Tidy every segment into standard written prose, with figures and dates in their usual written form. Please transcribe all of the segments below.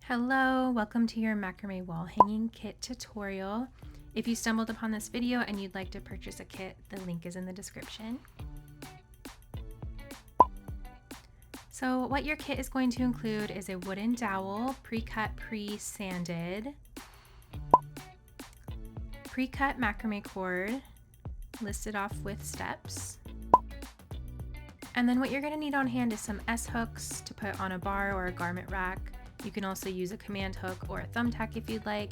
Hello, welcome to your macrame wall hanging kit tutorial. If you stumbled upon this video and you'd like to purchase a kit, the link is in the description. So what your kit is going to include is a wooden dowel, pre-cut, pre-sanded, pre-cut macrame cord, listed off with steps. And then what you're going to need on hand is some S-hooks to put on a bar or a garment rack. You can also use a command hook or a thumbtack if you'd like.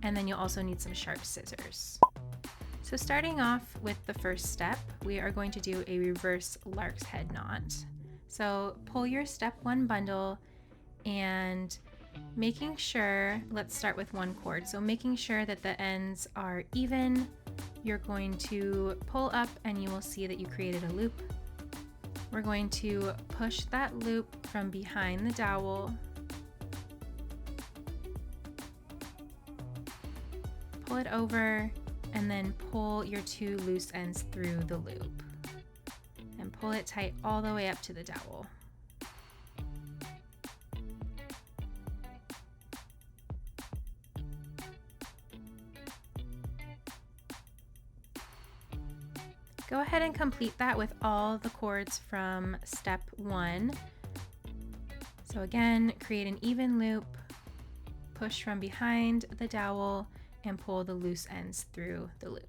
And then you'll also need some sharp scissors. So starting off with the first step, we are going to do a reverse lark's head knot. So pull your step 1 bundle and making sure, let's start with one cord. So making sure that the ends are even, you're going to pull up and you will see that you created a loop. We're going to push that loop from behind the dowel, pull it over, and then pull your 2 loose ends through the loop and pull it tight all the way up to the dowel. Go ahead and complete that with all the cords from step 1. So again, create an even loop, push from behind the dowel, and pull the loose ends through the loop.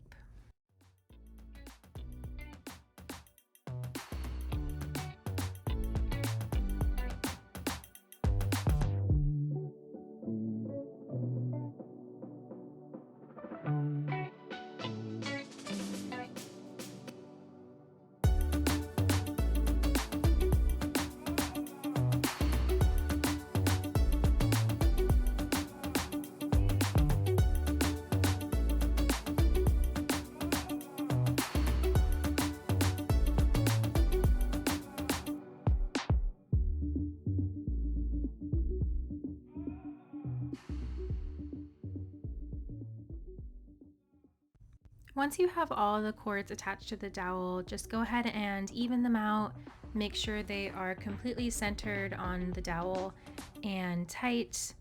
Once you have all the cords attached to the dowel, just go ahead and even them out. Make sure they are completely centered on the dowel and tight,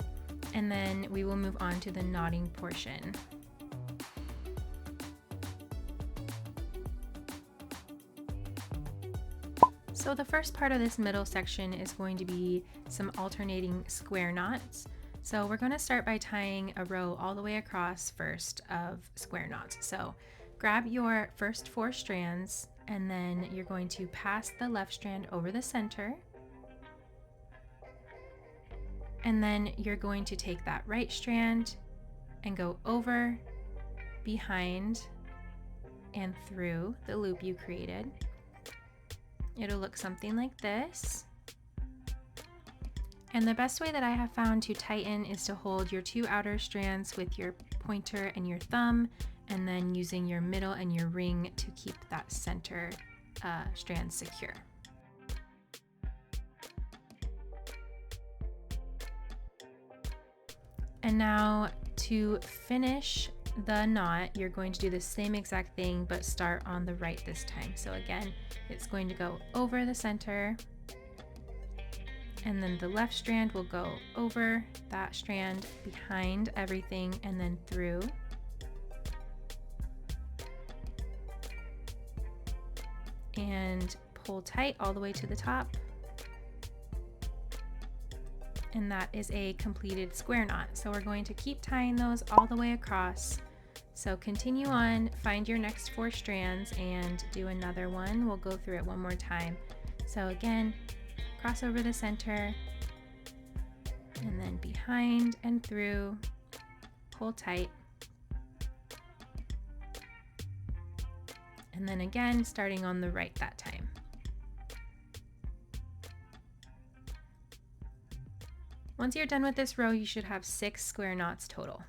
and then we will move on to the knotting portion. So the first part of this middle section is going to be some alternating square knots. So we're going to start by tying a row all the way across first of square knots. So grab your first 4 strands and then you're going to pass the left strand over the center. And then you're going to take that right strand and go over, behind, and through the loop you created. It'll look something like this. And the best way that I have found to tighten is to hold your 2 outer strands with your pointer and your thumb, and then using your middle and your ring to keep that center strand secure. And now to finish the knot, you're going to do the same exact thing, but start on the right this time. So again, it's going to go over the center, and then the left strand will go over that strand, behind everything, and then through. And pull tight all the way to the top. And that is a completed square knot. So we're going to keep tying those all the way across. So continue on, find your next 4 strands and do another one. We'll go through it one more time. So again, cross over the center, and then behind and through, pull tight, and then again starting on the right that time. Once you're done with this row, you should have 6 square knots total.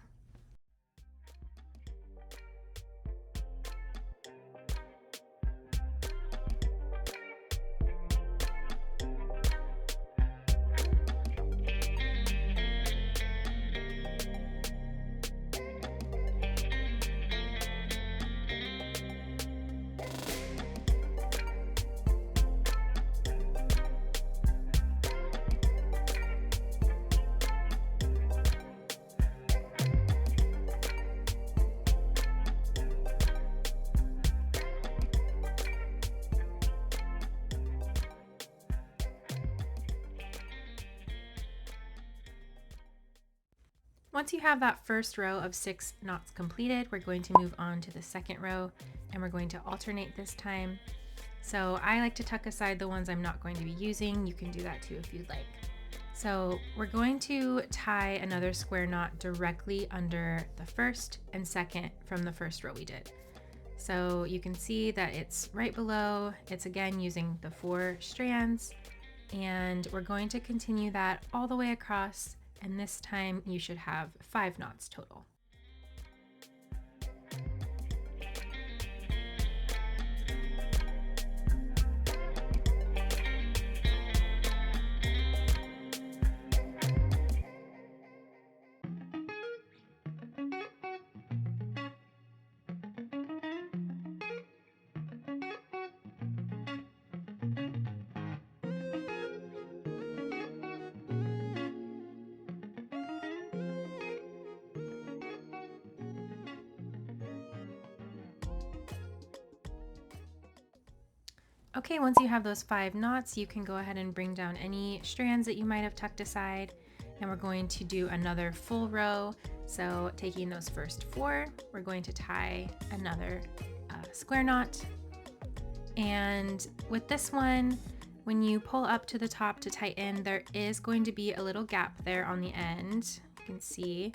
Once you have that first row of 6 knots completed, we're going to move on to the second row, and we're going to alternate this time. So I like to tuck aside the ones I'm not going to be using. You can do that too if you'd like. So we're going to tie another square knot directly under the first and second from the first row we did. So you can see that it's right below. It's again using the 4 strands, and we're going to continue that all the way across, and this time you should have 5 knots total. Okay, once you have those 5 knots, you can go ahead and bring down any strands that you might have tucked aside, and we're going to do another full row. So taking those first 4, we're going to tie another square knot. And with this one, when you pull up to the top to tighten, there is going to be a little gap there on the end, you can see.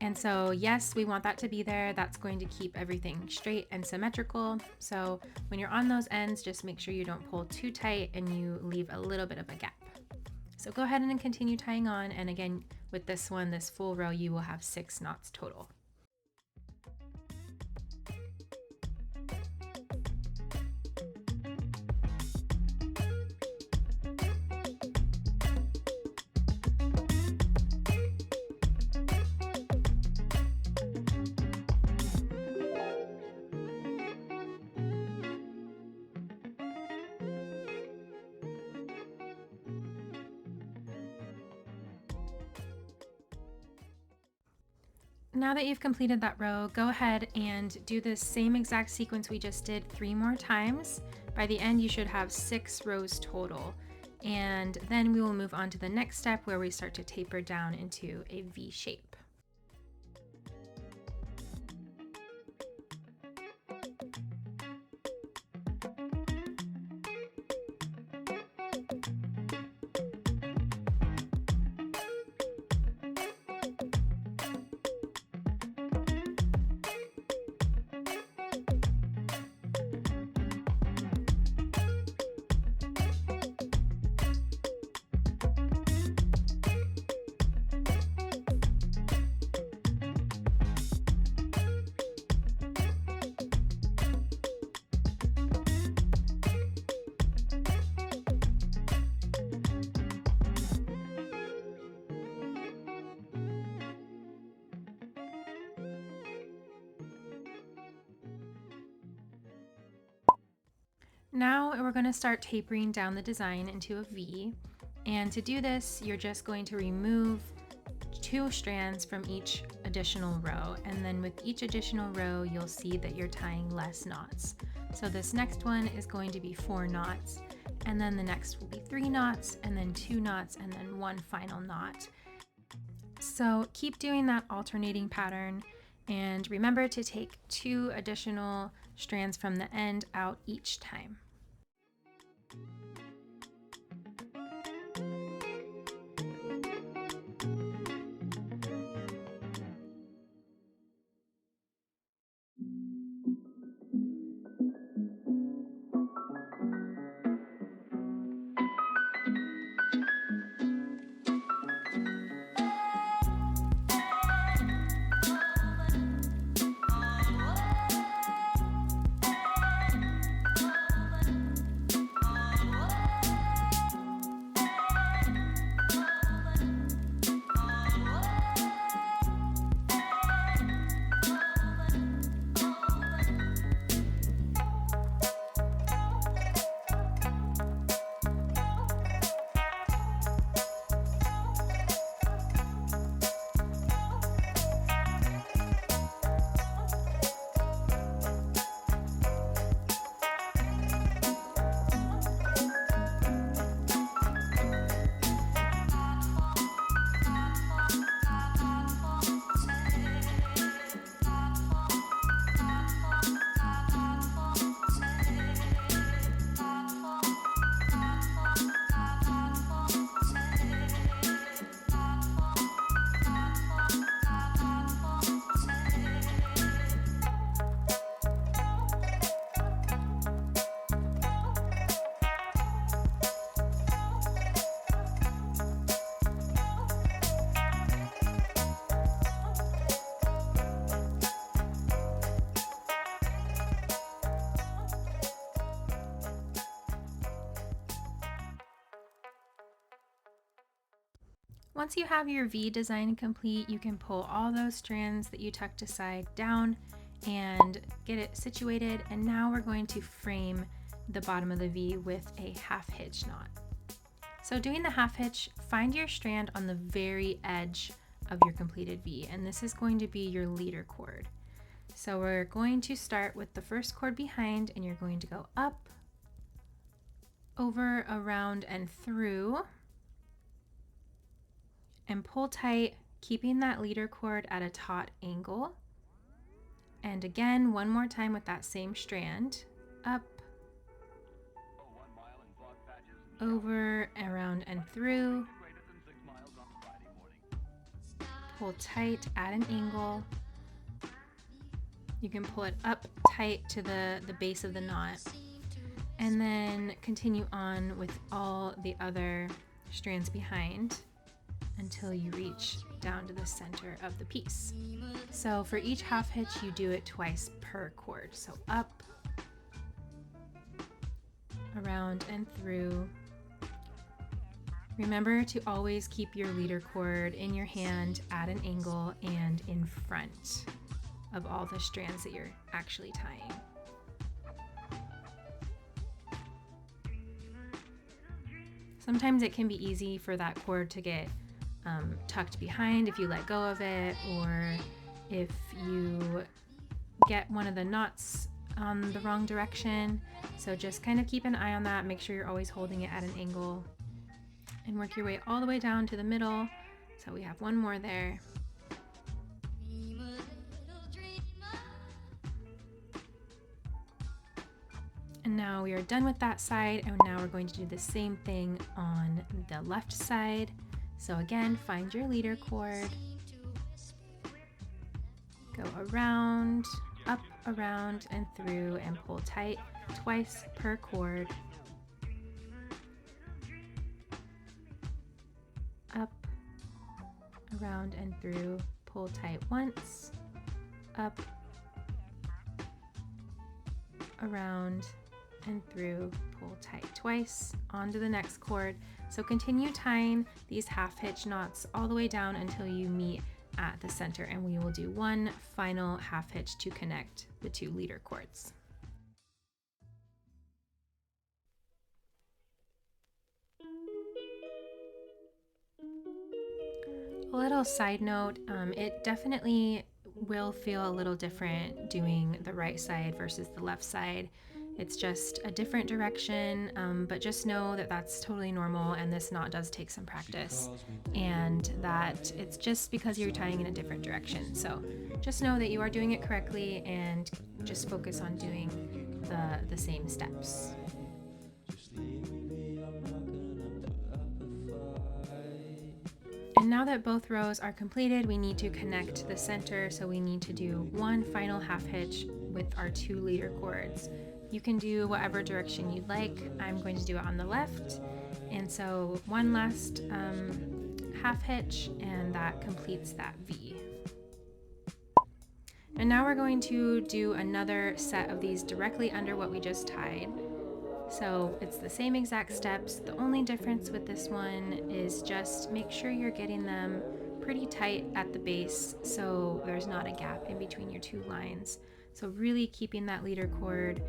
And so yes, we want that to be there. That's going to keep everything straight and symmetrical. So when you're on those ends, just make sure you don't pull too tight and you leave a little bit of a gap. So go ahead and continue tying on. And again, with this one, this full row, you will have 6 knots total. Now that you've completed that row, go ahead and do the same exact sequence we just did 3 more times. By the end, you should have 6 rows total. And then we will move on to the next step where we start to taper down into a V shape. Now we're going to start tapering down the design into a V, and to do this you're just going to remove 2 strands from each additional row, and then with each additional row you'll see that you're tying less knots. So this next one is going to be 4 knots, and then the next will be 3 knots, and then 2 knots, and then 1 final knot. So keep doing that alternating pattern, and remember to take 2 additional strands from the end out each time. Once you have your V design complete, you can pull all those strands that you tucked aside down and get it situated. And now we're going to frame the bottom of the V with a half hitch knot. So doing the half hitch, find your strand on the very edge of your completed V, and this is going to be your leader cord. So we're going to start with the first cord behind, and you're going to go up, over, around, and through, and pull tight, keeping that leader cord at a taut angle. And again, one more time with that same strand, up, over, around, and through. Pull tight at an angle. You can pull it up tight to the base of the knot, and then continue on with all the other strands behind until you reach down to the center of the piece. So for each half hitch, you do it twice per cord. So up, around, and through. Remember to always keep your leader cord in your hand at an angle and in front of all the strands that you're actually tying. Sometimes it can be easy for that cord to get tucked behind if you let go of it, or if you get one of the knots on the wrong direction. So just kind of keep an eye on that. Make sure you're always holding it at an angle. And work your way all the way down to the middle. So we have one more there. And now we are done with that side, and now we're going to do the same thing on the left side. So again, find your leader cord, go around, up, around, and through, and pull tight twice per cord. Up, around, and through, pull tight once, up, around, and through, pull tight twice, onto the next cord. So continue tying these half hitch knots all the way down until you meet at the center, and we will do one final half hitch to connect the two leader cords. A little side note, it definitely will feel a little different doing the right side versus the left side. It's just a different direction, but just know that that's totally normal, and this knot does take some practice, and that it's just because you're tying in a different direction. So just know that you are doing it correctly, and just focus on doing the same steps. And now that both rows are completed, we need to connect the center, so we need to do one final half hitch with our two leader cords. You can do whatever direction you'd like. I'm going to do it on the left, and so one last half hitch, and that completes that V. And now we're going to do another set of these directly under what we just tied. So it's the same exact steps. The only difference with this one is just make sure you're getting them pretty tight at the base so there's not a gap in between your two lines. So really keeping that leader cord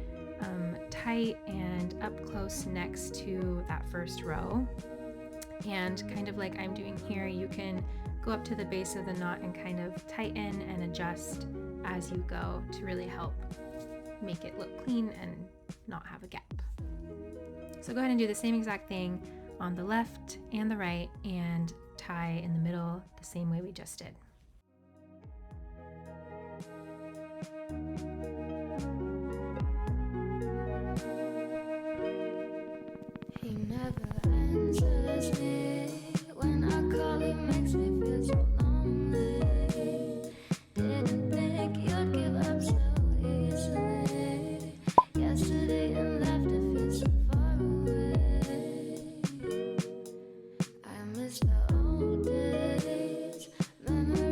tight and up close next to that first row. And kind of like I'm doing here, you can go up to the base of the knot and kind of tighten and adjust as you go to really help make it look clean and not have a gap. So go ahead and do the same exact thing on the left and the right, and tie in the middle the same way we just did. He never answers me when I call, he makes me feel so lonely. Didn't think you'd give up so easily. Yesterday and laughter feels so far away. I miss the old days, memories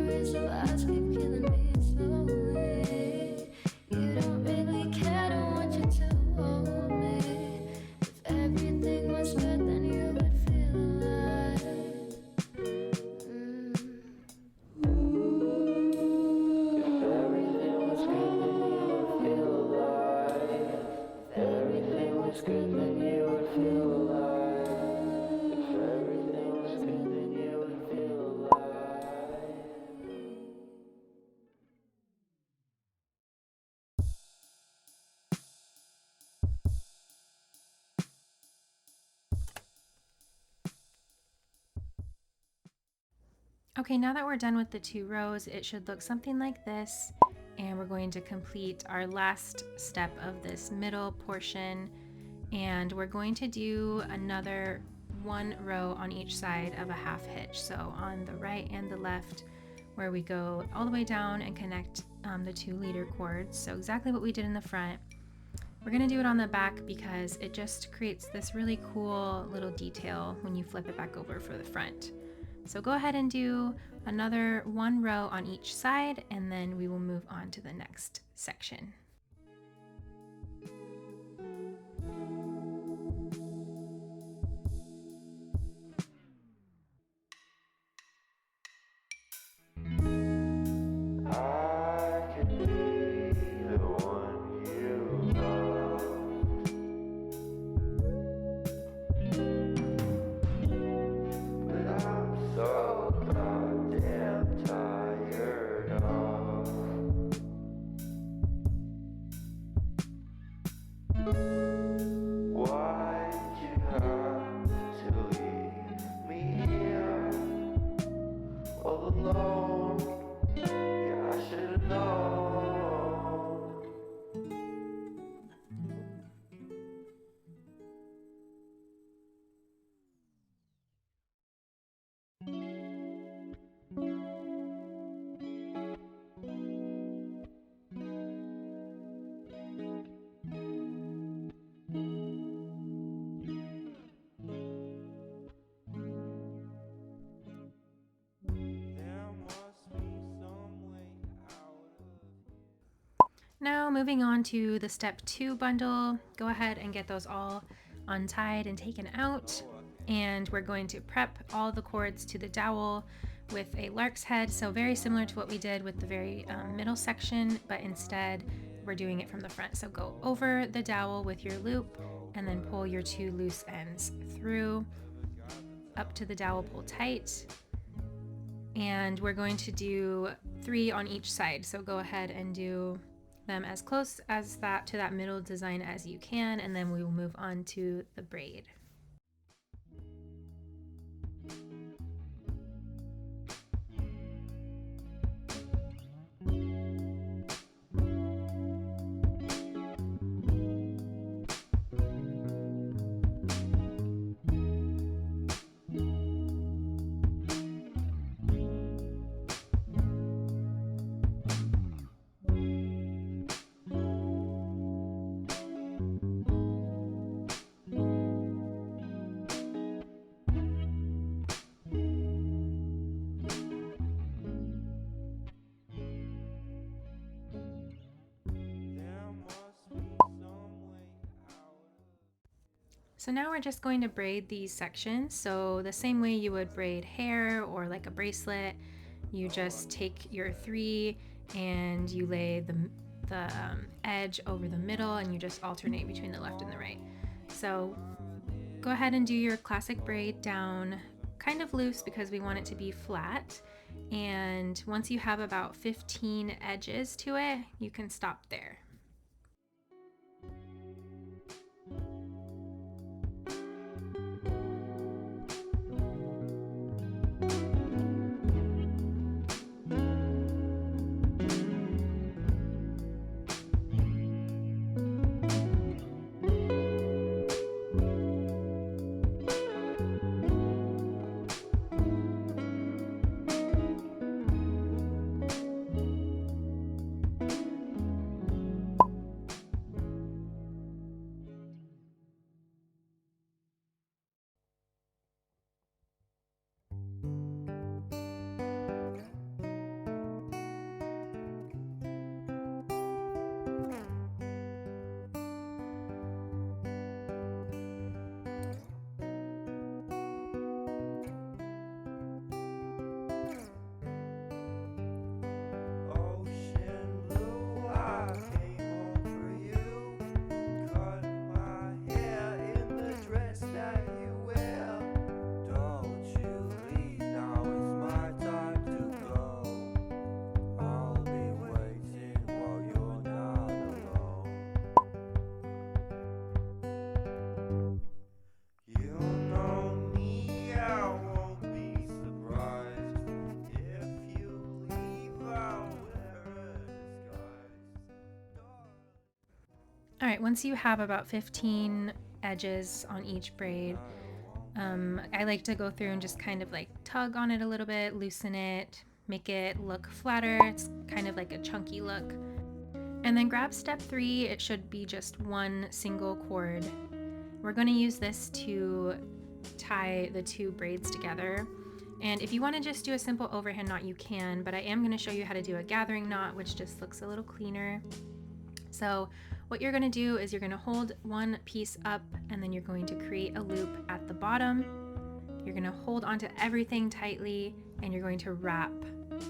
Okay, now that we're done with the 2 rows, it should look something like this. And we're going to complete our last step of this middle portion. And we're going to do another 1 row on each side of a half hitch. So on the right and the left, where we go all the way down and connect the 2 leader cords. So exactly what we did in the front. We're going to do it on the back because it just creates this really cool little detail when you flip it back over for the front. So go ahead and do another 1 row on each side, and then we will move on to the next section. Now moving on to the step 2 bundle, go ahead and get those all untied and taken out. And we're going to prep all the cords to the dowel with a lark's head. So very similar to what we did with the very middle section, but instead we're doing it from the front. So go over the dowel with your loop and then pull your 2 loose ends through up to the dowel, pull tight. And we're going to do 3 on each side. So go ahead and do them as close as that to that middle design as you can, and then we will move on to the braid. So now we're just going to braid these sections. So the same way you would braid hair or like a bracelet, you just take your 3 and you lay the edge over the middle and you just alternate between the left and the right. So go ahead and do your classic braid down kind of loose because we want it to be flat. And once you have about 15 edges to it, you can stop there. right, once you have about 15 edges on each braid, I like to go through and just kind of like tug on it a little bit, loosen it, make it look flatter. It's kind of like a chunky look. And then grab step 3. It should be just one single cord. We're going to use this to tie the 2 braids together. And if you want to just do a simple overhand knot, you can, but I am going to show you how to do a gathering knot, which just looks a little cleaner. So what you're going to do is you're going to hold one piece up, and then you're going to create a loop at the bottom. You're going to hold onto everything tightly, and you're going to wrap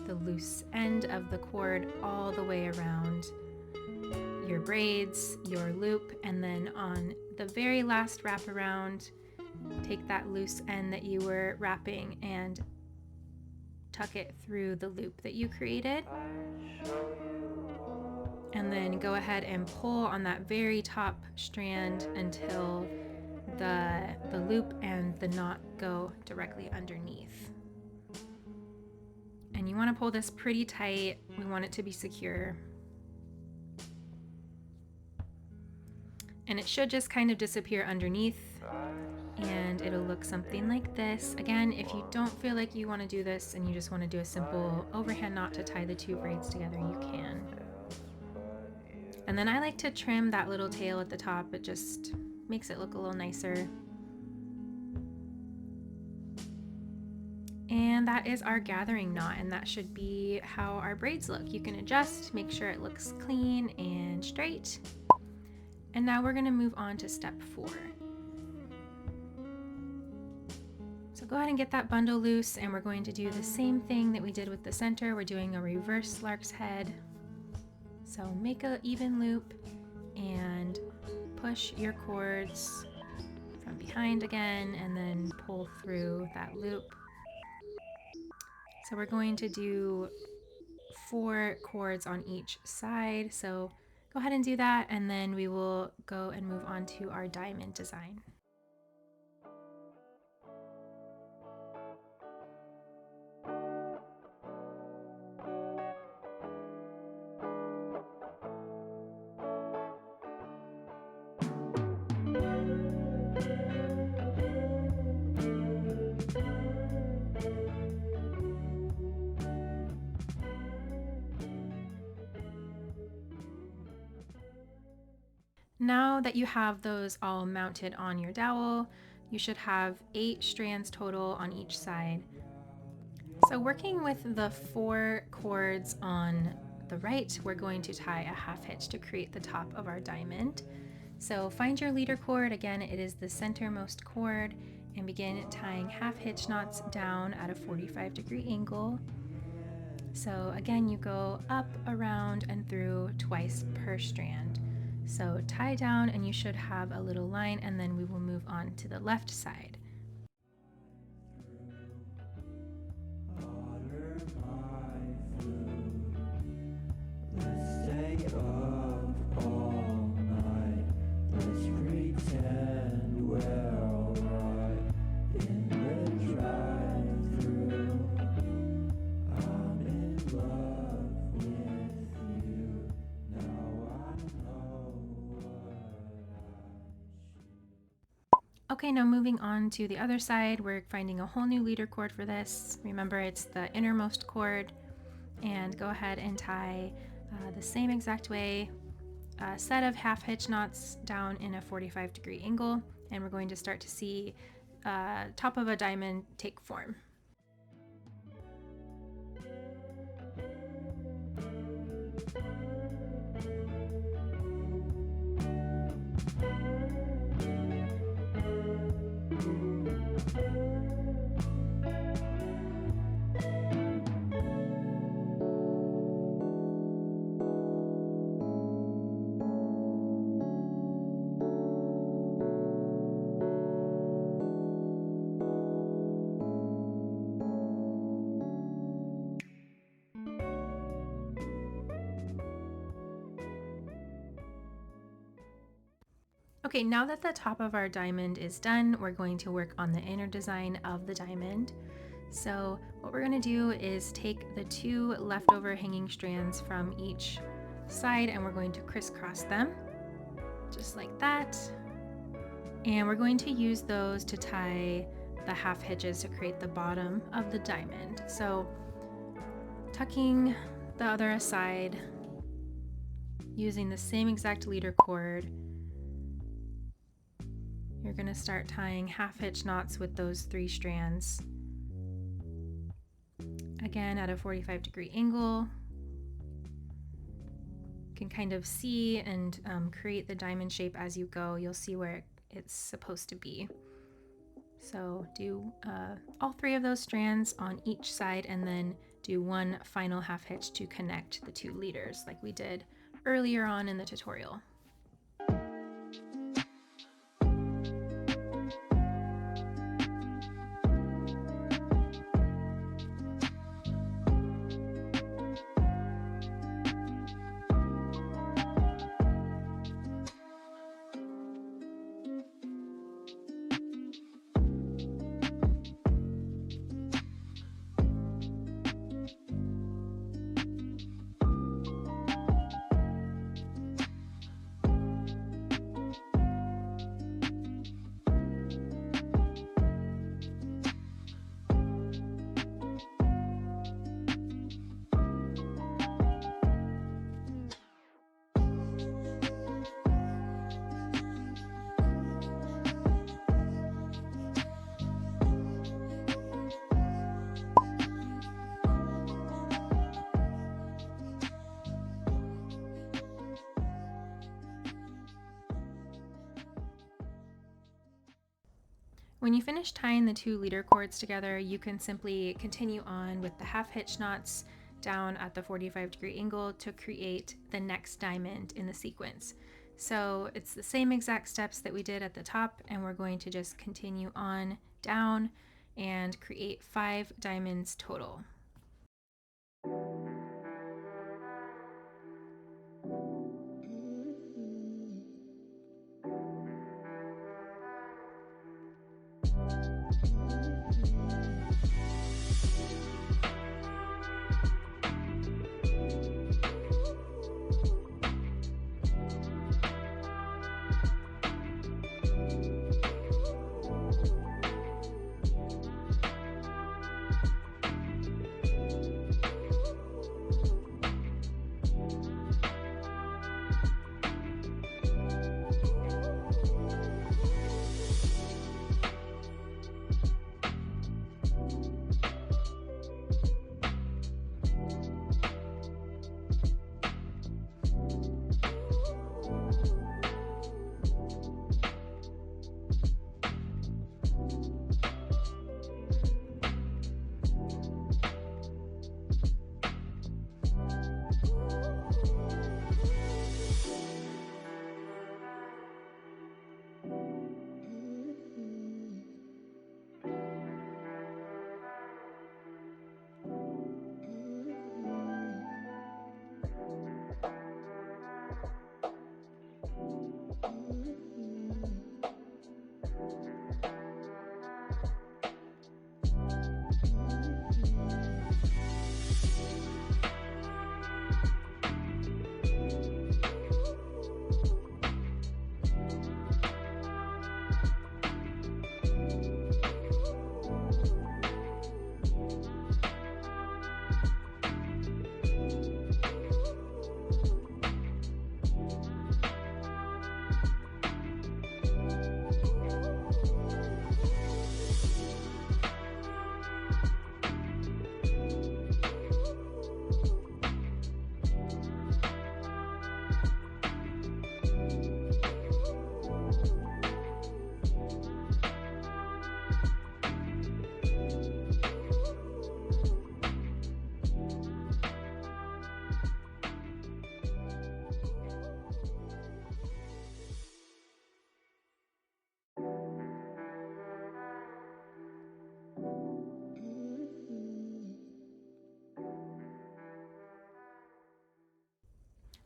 the loose end of the cord all the way around your braids, your loop, and then on the very last wrap around, take that loose end that you were wrapping and tuck it through the loop that you created. And then go ahead and pull on that very top strand until the loop and the knot go directly underneath. And you want to pull this pretty tight. We want it to be secure. And it should just kind of disappear underneath, and it'll look something like this. Again, if you don't feel like you want to do this and you just want to do a simple overhand knot to tie the 2 braids together, you can. And then I like to trim that little tail at the top. It just makes it look a little nicer. And that is our gathering knot, and that should be how our braids look. You can adjust, make sure it looks clean and straight. And now we're going to move on to step 4. So go ahead and get that bundle loose, and we're going to do the same thing that we did with the center. We're doing a reverse lark's head. So make an even loop and push your cords from behind again, and then pull through that loop. So we're going to do 4 cords on each side. So go ahead and do that, and then we will go and move on to our diamond design. Now that you have those all mounted on your dowel, you should have 8 strands total on each side. So working with the 4 cords on the right, we're going to tie a half hitch to create the top of our diamond. So find your leader cord, again it is the centermost cord, and begin tying half hitch knots down at a 45-degree angle. So again, you go up, around, and through twice per strand. So tie down, and you should have a little line, and then we will move on to the left side. Okay, now moving on to the other side, we're finding a whole new leader cord for this. Remember, it's the innermost cord, and go ahead and tie the same exact way, a set of half hitch knots down in a 45-degree angle, and we're going to start to see top of a diamond take form. Okay, now that the top of our diamond is done, we're going to work on the inner design of the diamond. So what we're going to do is take the 2 leftover hanging strands from each side, and we're going to crisscross them. just like that. And we're going to use those to tie the half hitches to create the bottom of the diamond. So tucking the other aside, using the same exact leader cord, you're going to start tying half hitch knots with those 3 strands. Again, at a 45-degree angle. You can kind of see and create the diamond shape as you go. You'll see where it's supposed to be. So do all 3 of those strands on each side, and then do 1 final half hitch to connect the 2 leaders like we did earlier on in the tutorial. When you finish tying the 2 leader cords together, you can simply continue on with the half hitch knots down at the 45-degree angle to create the next diamond in the sequence. So it's the same exact steps that we did at the top, and we're going to just continue on down and create 5 diamonds total.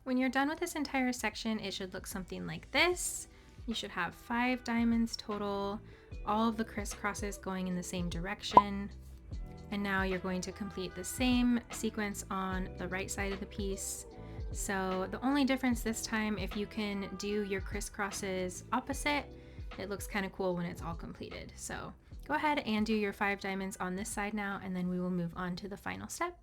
When you're done with this entire section, it should look something like this. You should have 5 diamonds total, all of the crisscrosses going in the same direction. And now you're going to complete the same sequence on the right side of the piece. So the only difference this time, if you can do your crisscrosses opposite, it looks kind of cool when it's all completed. So go ahead and do your 5 diamonds on this side now, and then we will move on to the final step.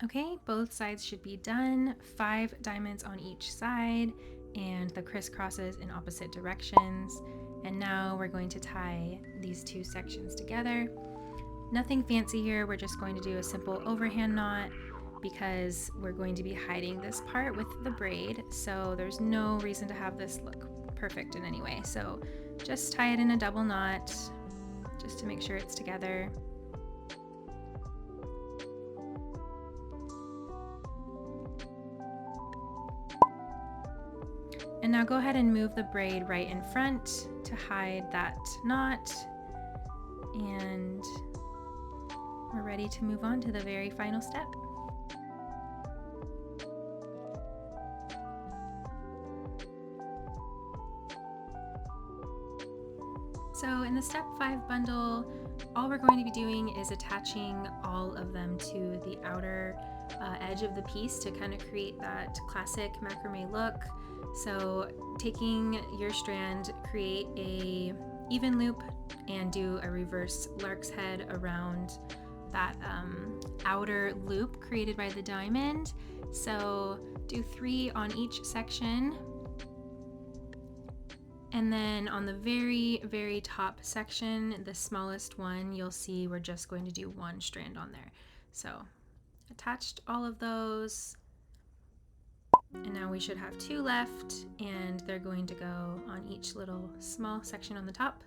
Okay, both sides should be done. 5 diamonds on each side and the crisscrosses in opposite directions. And now we're going to tie these 2 sections together. Nothing fancy here, we're just going to do a simple overhand knot because we're going to be hiding this part with the braid, so there's no reason to have this look perfect in any way. So just tie it in a double knot just to make sure it's together. And now go ahead and move the braid right in front to hide that knot. And we're ready to move on to the very final step. So in the step 5 bundle, all we're going to be doing is attaching all of them to the outer edge of the piece to kind of create that classic macrame look. So taking your strand, create a even loop and do a reverse lark's head around that outer loop created by the diamond. So do 3 on each section. And then on the very, very top section, the smallest one, you'll see we're just going to do 1 strand on there. So attached all of those. And now we should have 2 left, and they're going to go on each little small section on the top.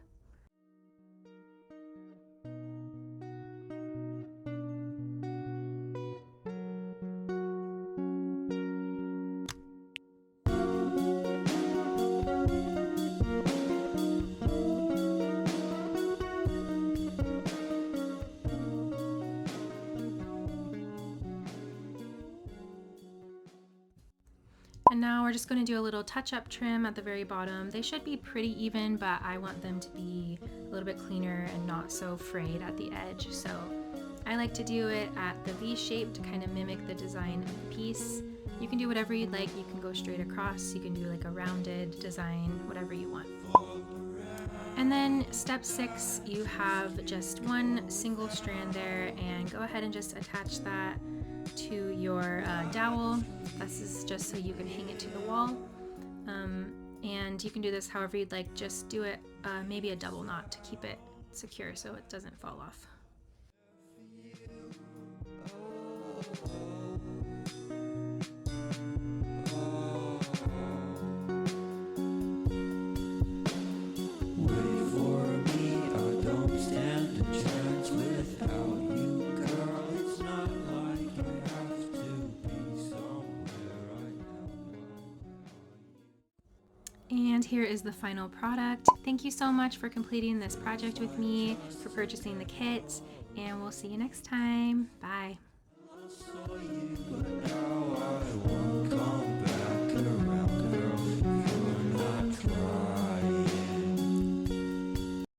And now we're just going to do a little touch-up trim at the very bottom. They should be pretty even, but I want them to be a little bit cleaner and not so frayed at the edge. So I like to do it at the V shape to kind of mimic the design of the piece. You can do whatever you'd like. You can go straight across. You can do like a rounded design, whatever you want. And then step 6, you have just one single strand there, and go ahead and just attach that to your dowel. This is just so you can hang it to the wall. And you can do this however you'd like. Just do it maybe a double knot to keep it secure so it doesn't fall off. And here is the final product. Thank you so much for completing this project with me, for purchasing the kit, and we'll see you next time. Bye.